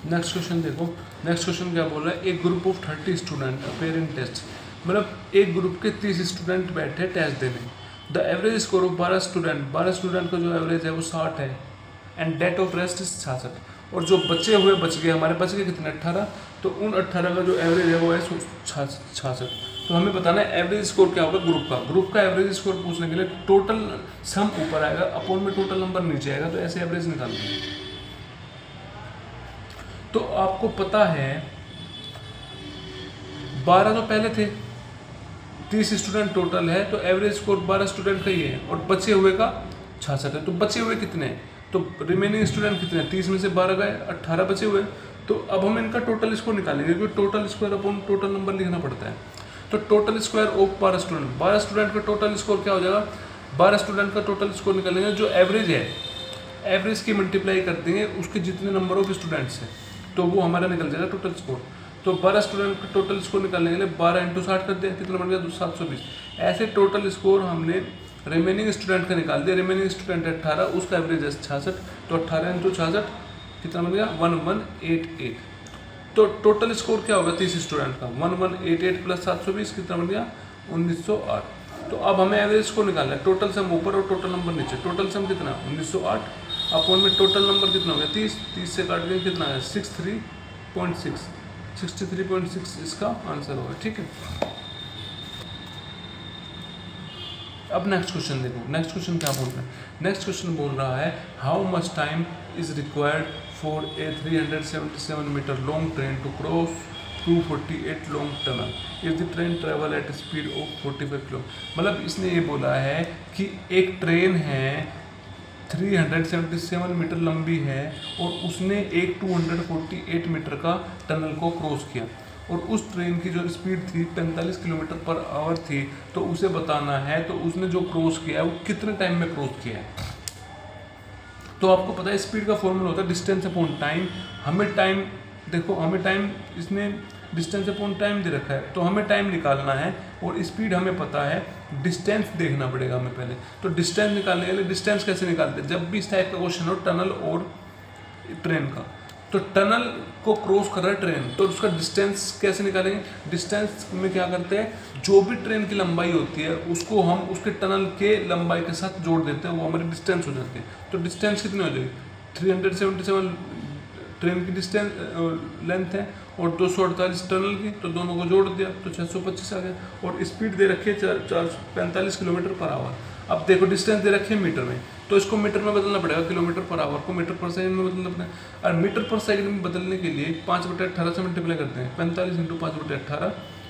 Next question देखो, next question क्या बोल रहा है, एक group of 30 student appearing test, मतलब एक ग्रुप के 30 स्टूडेंट बैठे टेस्ट देने। The average score of 12 student का जो एवरेज है वो 60 है, and that of rest is 66, और जो बचे हुए बच गए हमारे बच गए कितने 18, तो उन 18 का जो एवरेज है वो है 66। तो हमें बताना है एवरेज स्कोर क्या होगा ग्रुप का एवरेज स्कोर पूछने के लिए टोटल सम ऊपर आएगा, अपॉन में टोटल नंबर नीचे आएगा, तो ऐसे एवरेज निकालना है। तो आपको पता है 12 तो पहले थे, 30 स्टूडेंट टोटल है, तो एवरेज स्कोर 12 स्टूडेंट का ही है, और बचे हुए का 66 है। तो बचे हुए कितने हैं, तो रिमेनिंग स्टूडेंट कितने हैं, 30 में से 12 गए, 18 बचे हुए। तो अब हम इनका टोटल स्कोर निकालेंगे, क्योंकि total square upon total number लिखना पड़ता है। तो टोटल स्क्वायर ऑफ 12 स्टूडेंट का टोटल स्कोर क्या हो जाएगा, 12 स्टूडेंट का टोटल स्कोर निकालेंगे, जो एवरेज है एवरेज की मल्टीप्लाई कर देंगे उसके जितने नंबर ऑफ स्टूडेंट्स हैं, तो वो हमारा निकल जाएगा टोटल स्कोर। तो 12 स्टूडेंट का टोटल स्कोर निकालने के लिए 12 × 60 कर दिया, कितना बन गया 720। ऐसे टोटल स्कोर हमने रिमेनिंग स्टूडेंट का निकाल दिया, रिमेनिंग स्टूडेंट 18, उसका एवरेज है 66, तो 18 × 66 कितना बन गया 1188। तो टोटल स्कोर क्या होगा 30 स्टूडेंट का, 1188 प्लस 720 कितना बन गया 1908। तो अब हमें एवरेज स्कोर निकालना है, टोटल सम ऊपर और टोटल नंबर नीचे। टोटल सम कितना 1908, अपॉन में टोटल नंबर कितना हो गया 30 से काट देंगे कितना है 63.6 इसका आंसर होगा। ठीक है, अब नेक्स्ट क्वेश्चन देखो, नेक्स्ट क्वेश्चन क्या बोल रहा है, नेक्स्ट क्वेश्चन बोल रहा है how much time is required for a 377 metre long train to cross 248 long tunnel if the train travel at speed of 45 kilo. मतलब इसने ये बोला है कि एक ट्रेन है 377 मीटर लंबी है, और उसने एक 248 मीटर का टनल को क्रॉस किया, और उस ट्रेन की जो स्पीड थी 45 किलोमीटर पर आवर थी, तो उसे बताना है तो उसने जो क्रॉस किया है वो कितने टाइम में क्रॉस किया है। तो आपको पता है स्पीड का फॉर्मूला होता है डिस्टेंस अपॉन टाइम। हमें टाइम देखो, हमें टाइम इसने डिस्टेंस अपॉन टाइम दे रखा है, तो हमें टाइम निकालना है, और स्पीड हमें पता है, डिस्टेंस देखना पड़ेगा हमें पहले। तो डिस्टेंस निकालने के लिए डिस्टेंस कैसे निकालते हैं, जब भी इस टाइप का क्वेश्चन हो टनल और ट्रेन का, तो टनल को क्रॉस कर रहा है ट्रेन, तो उसका डिस्टेंस कैसे निकालेंगे। डिस्टेंस में क्या करते हैं, जो भी ट्रेन की लंबाई होती है उसको हम उसके टनल के लंबाई के साथ जोड़ देते हैं, वो हमारी डिस्टेंस हो जाती है। तो डिस्टेंस कितनी हो जाएगी 377 ट्रेन की डिस्टेंस लेंथ है, और 248 टनल की, तो दोनों को जोड़ दिया तो 625 आ गया, और स्पीड दे रखी है 445 किलोमीटर पर आवर। अब देखो डिस्टेंस दे रखी है मीटर में, तो इसको मीटर में बदलना पड़ेगा, किलोमीटर पर आवर को मीटर पर सेकंड में बदलना पड़ेगा, और मीटर पर सेकंड में बदलने के लिए 5/18 से मल्टीप्लाई करते हैं, 45 × 5/18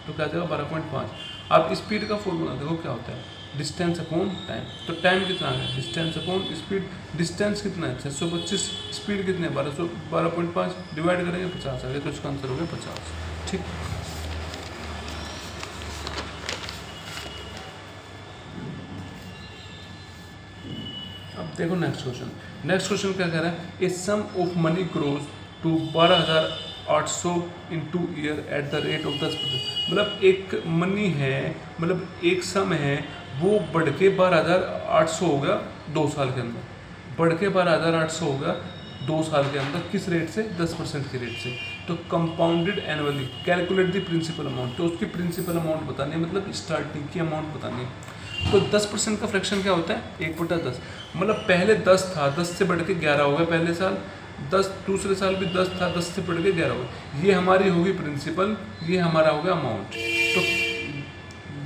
तो क्या जाएगा 12.5। अब स्पीड का फॉर्मूला देखो क्या होता है, डिस्टेंस अपॉन टाइम। तो टाइम कितना है डिस्टेंस अपॉन स्पीड, डिस्टेंस कितना है 625, स्पीड कितने 12.5 डिवाइड करेंगे 50 आ गया, तो इसका आंसर हो गया 50। ठीक, अब देखो नेक्स्ट क्वेश्चन। नेक्स्ट क्वेश्चन क्या कह रहा है, a sum of money grows to 12,800 in 2 year at the rate of 10%। मतलब एक मनी है, मतलब एक सम है, वो बढ़ के 12,800 हो गया 2 साल के अंदर, बढ़ के 12,800 हो गया 2 साल के अंदर, किस रेट से 10% के रेट से। तो compounded annually calculate the principal amount, तो उसकी प्रिंसिपल अमाउंट बतानी है, मतलब स्टार्टिंग की अमाउंट बतानी है। तो 10% का फ्रैक्शन क्या होता है 1/10, मतलब पहले 10 था, 10 से बढ़ के 11 हो गया पहले साल, 10 दूसरे साल भी 10 था, 10 से बढ़ के 11 हो गया, ये हमारी होगी प्रिंसिपल, ये हमारा हो गया अमाउंट। तो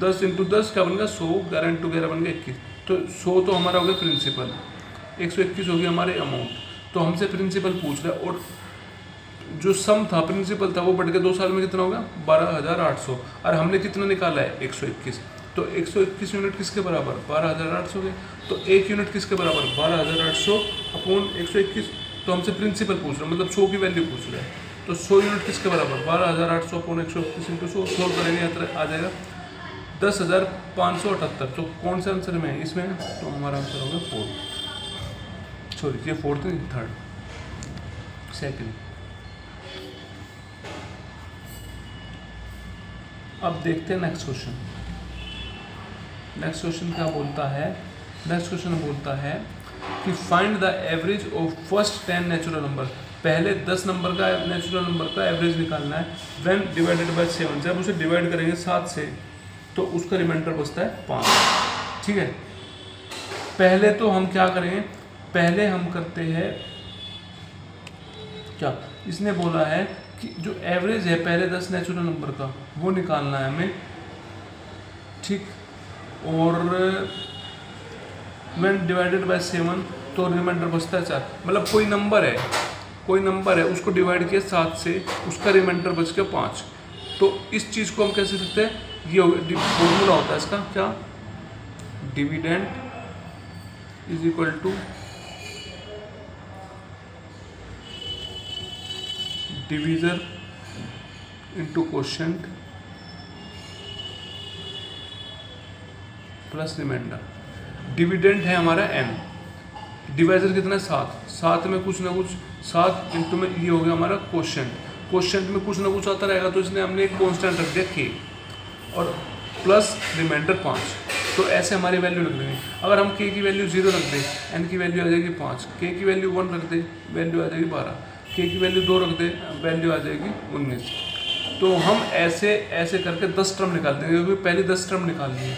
10 × 10 क्या बन गया 100, 11 × 11 बन गया 21, तो 100 तो हमारा हो गया प्रिंसिपल, 121 हो गया हमारे अमाउंट। तो हमसे प्रिंसिपल पूछ रहा है, और जो सम था प्रिंसिपल था वो बढ़ के 2 साल में कितना होगा 12,800, और हमने कितना निकाला है 121, तो 121 यूनिट किसके बराबर 12,800 के, तो 1 यूनिट किसके बराबर 12,800 अपॉन 121। तो हमसे प्रिंसिपल पूछ रहा है, मतलब 100 की वैल्यू पूछ रहा है, तो 100 यूनिट किसके बराबर 12,800 अपॉन 121 × 100, सोल्व करेंगे आ जाएगा 10,578। तो कौन से आंसर में है इसमें, तो हमारा आंसर होगा 4, सॉरी ये 4th नहीं 3rd सेकेंड। अब देखते हैं नेक्स्ट क्वेश्चन। नेक्स्ट क्वेश्चन क्या बोलता है, नेक्स्ट क्वेश्चन बोलता है कि find the average of first 10 natural number. पहले 10 नंबर का नेचुरल नंबर का एवरेज निकालना है। व्हेन डिवाइडेड बाय 7, जब उसे डिवाइड करेंगे 7 से तो उसका रिमाइंडर बचता है 5। ठीक है, पहले तो हम क्या करेंगे, पहले हम करते हैं क्या, इसने बोला है कि जो एवरेज है पहले 10 नेचुरल नंबर का वो निकालना है हमें। ठीक, और व्हेन डिवाइडेड बाय 7 तो रिमाइंडर बचता है 4। मतलब कोई नंबर है उसको डिवाइड किया 7 से, उसका रिमाइंडर बच गया 5। तो इस चीज़ को हम कैसे लिखते हैं, ये फॉर्मूला होता है इसका क्या, dividend is equal to divisor into quotient plus remainder. Dividend है हमारा n, डिवाइजर कितना है 7, 7 में कुछ ना कुछ 7 इंटू में ये हो गया हमारा क्वोशिएंट, क्वोशिएंट में कुछ ना कुछ आता रहेगा तो इसलिए हमने एक कांस्टेंट रख दिया k, और प्लस रिमाइंडर 5। तो ऐसे हमारी वैल्यू लिख देंगे। अगर हम k की वैल्यू 0 रख दें, n की वैल्यू आ जाएगी 5, k की वैल्यू 1 रख दें, वैल्यू आ जाएगी 12, k की वैल्यू 2 रख दें, वैल्यू आ जाएगी 19। तो हम ऐसे करके 10 टर्म निकाल देंगे, क्योंकि पहले 10 टर्म निकालनी है।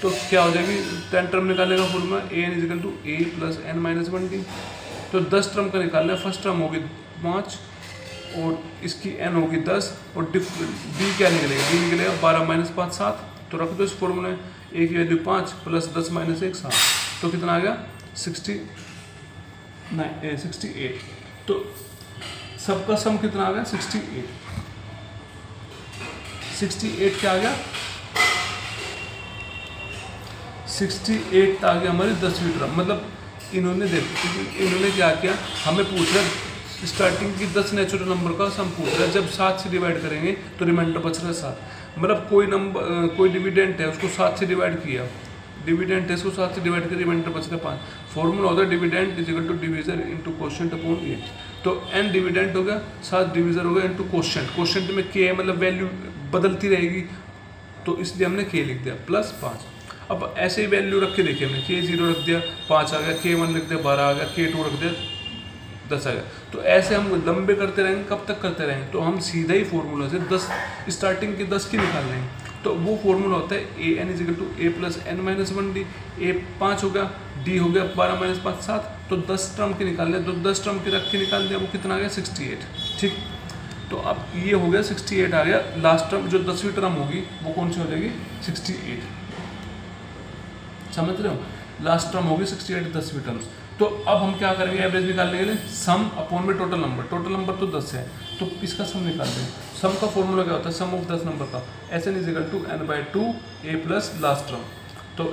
तो क्या हो जाएगी 10 टर्म निकालने का formula an is equal to a plus n minus 1d। तो 10 टर्म का निकालना है, फर्स्ट टर्म होगी 5 और इसकी n होगी 10 और d क्या निकलेगा, d निकलेगा 12 माइनस 5 7। तो रख दो इस फॉर्मूले में, a की वैल्यू 5 प्लस 10 माइनस 1 7, तो कितना आ गया 68। तो सबका सम कितना आ गया 68 क्या आ गया 68 आ गया हमारी 10वीं टर्म। मतलब इन्होंने क्या किया, हमें पूछ रहा स्टार्टिंग की 10 नेचुरल नंबर का सम पूछ रहा है, जब 7 से डिवाइड करेंगे तो रिमाइंडर बच रहा है 7। मतलब कोई डिविडेंट है उसको 7 से डिवाइड किया, डिविडेंट है इसको 7 से डिवाइड किया, रिमाइंडर बच रहा है 5। फॉर्मूला होता है dividend is equal to divisor into quotient upon a. तो n डिविडेंट हो गया, 7 डिवीजर हो गया इंटू क्वोशिएंट, क्वोशिएंट में k है मतलब वैल्यू बदलती रहेगी, तो इसलिए हमने k लिख दिया प्लस 5। अब ऐसे ही वैल्यू रख के देखिए हमने, k 0 रख दिया 5 आ गया, k 1 रख दिया 12 आ गया, k 2 रख दिया 10 आ गया। तो ऐसे हम लंबे करते रहेंगे, कब तक करते रहेंगे, तो हम सीधा ही फॉर्मूला से 10 स्टार्टिंग के 10 की निकाल लेंगे। तो वो फॉर्मूला होता है an is equal to a plus n minus 1d। a 5 हो गया, d हो गया 12 माइनस 5 7। तो 10 टर्म के निकाल लिया, तो 10 टर्म के रख के निकाल दिया, वो कितना आ गया 68। ठीक, तो अब ये हो गया 68 आ गया। लास्ट टर्म जो 10वीं टर्म होगी वो कौन सी हो जाएगी 68, समझ रहे हो, लास्ट टर्म होगी 68 10वीं टर्म्स। तो अब हम क्या करेंगे एवरेज निकालने के लिए, सम अपॉन में टोटल नंबर तो 10 है, तो इसका सम निकाल दें। सम का फॉर्मूला क्या होता है, सम ऑफ 10 नंबर का, SN is equal to n/2 a plus last term. तो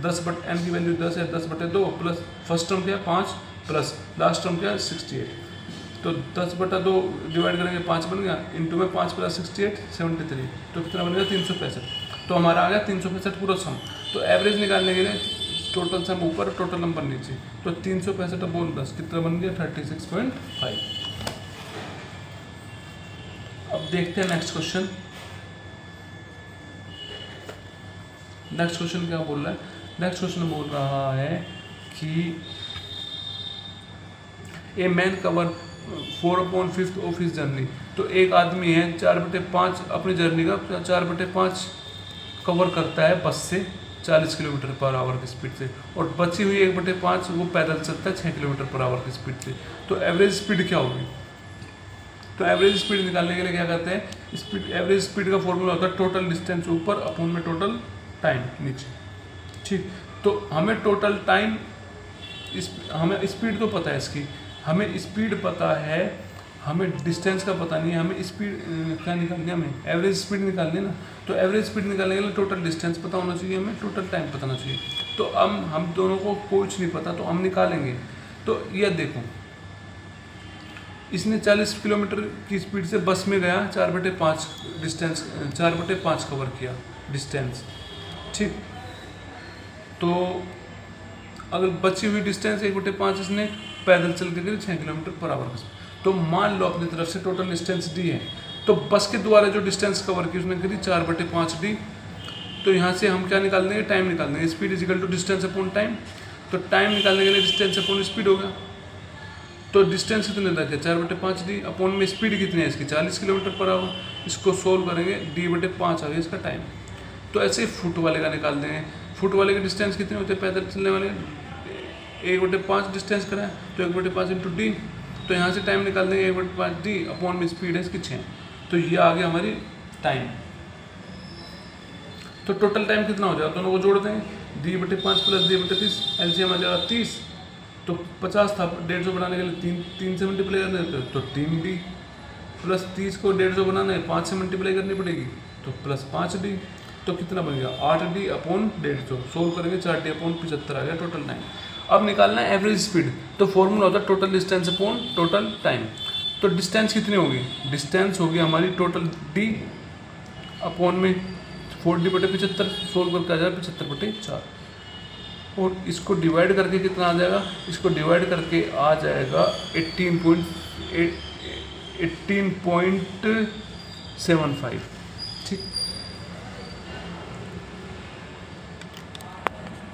10 बट n की वैल्यू 10 है, 10/2 प्लस फर्स्ट टर्म क्या है 5 प्लस लास्ट टर्म क्या है 68। तो 10/2 डिवाइड करेंगे 5 बन गया, इंटू में 5 प्लस 68 73, तो कितना बन गया 365। तो हमारा आ गया 365 पूरा सम। तो एवरेज निकालने के लिए टोटल सम ऊपर टोटल नंबर नीचे, तो 365 अपॉन 10 कितना बन गया 36.5। अब देखते हैं नेक्स्ट क्वेश्चन। नेक्स्ट क्वेश्चन क्या बोल रहा है, नेक्स्ट क्वेश्चन बोल रहा है कि a man cover 4/5 of his journey. तो एक आदमी है 4/5 अपनी जर्नी का 4/5 कवर करता है बस से 40 किलोमीटर पर आवर की स्पीड से, और बची हुई 1/5 वो पैदल चलता है 6 किलोमीटर पर आवर की स्पीड से। तो एवरेज स्पीड क्या होगी, तो एवरेज स्पीड निकालने के लिए क्या करते हैं, स्पीड एवरेज स्पीड का फॉर्मूला होता है टोटल डिस्टेंस ऊपर अपॉन में टोटल टाइम नीचे। ठीक, तो हमें टोटल टाइम, हमें स्पीड तो पता है इसकी, हमें स्पीड पता है, हमें डिस्टेंस का पता नहीं है, हमें स्पीड क्या निकालनी है, हमें एवरेज स्पीड निकालनी है ना। तो एवरेज स्पीड निकालने के लिए टोटल डिस्टेंस पता होना चाहिए, हमें टोटल टाइम पता होना चाहिए। तो हम दोनों को कुछ नहीं पता, तो हम निकालेंगे। तो यह देखो, इसने 40 किलोमीटर की स्पीड से बस में गया, 4/5 डिस्टेंस 4/5 कवर किया डिस्टेंस। ठीक, तो अगर बची हुई डिस्टेंस 1/5 इसने पैदल चल के 6 किलोमीटर पर आवर। तो मान लो अपनी तरफ से टोटल डिस्टेंस डी है, तो बस के द्वारा जो डिस्टेंस कवर की उसने करी 4/5d। तो यहाँ से हम क्या निकाल देंगे, टाइम निकाल देंगे, speed is equal to distance upon time. तो टाइम निकालने के लिए डिस्टेंस अपॉन स्पीड होगा, तो डिस्टेंस कितने तक है 4/5d अपॉन में स्पीड कितनी है इसकी 40 किलोमीटर पर आवर। इसको सोल्व करेंगे d/5 आ गया इसका टाइम। तो ऐसे फुट वाले का निकाल देंगे। फुट वाले के डिस्टेंस कितने होते हैं पैदल चलने वाले 1/5 डिस्टेंस कराएं तो 1/5 इंटू डी। तो यहाँ से टाइम निकाल देंगे 1/5d अपॉन में स्पीड है इसकी 6। तो ये आ गया हमारी टाइम। तो टोटल टाइम कितना हो जाएगा दोनों को जोड़ देंगे d/5 प्लस d/30 एलसीएम आ जाएगा 30। तो 50 था 150 बनाने के लिए 3 से मल्टीप्लाई करने देते तो 3d प्लस 30 को 150 बनाना है 5 से मल्टीप्लाई करनी पड़ेगी तो प्लस 5d। तो कितना बन गया 8d अपॉन 150। सोल्व करेंगे 4d अपॉन 75 आ गया टोटल टाइम। अब निकालना है एवरेज स्पीड। तो फॉर्मूला होता है total distance upon total time. तो डिस्टेंस कितनी होगी डिस्टेंस होगी हमारी टोटल d अपॉन में 4d/75 सोल्व करके आ जाएगा 75/4 और इसको डिवाइड करके कितना आ जाएगा इसको डिवाइड करके आ जाएगा 18.75 ठीक।